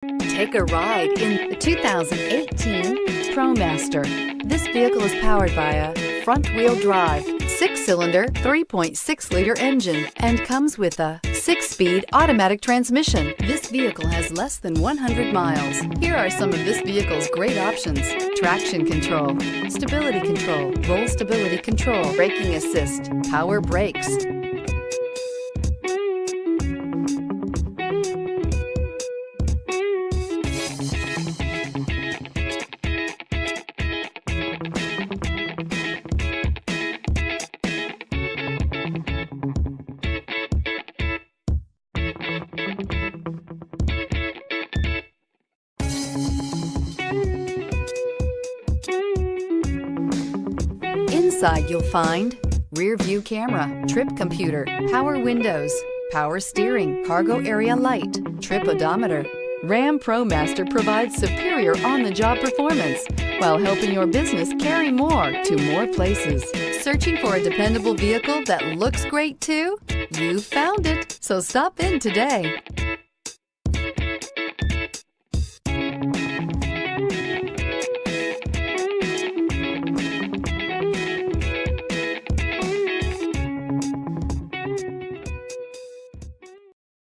Take a ride in the 2018 ProMaster. This vehicle is powered by a front-wheel drive, 6-cylinder, 3.6-liter engine, and comes with a 6-speed automatic transmission. This vehicle has less than 100 miles. Here are some of this vehicle's great options: traction control, stability control, roll stability control, braking assist, power brakes. Inside you'll find rear view camera, trip computer, power windows, power steering, cargo area light, trip odometer. RAM ProMaster provides superior on-the-job performance while helping your business carry more to more places. Searching for a dependable vehicle that looks great too? You found it, so stop in today.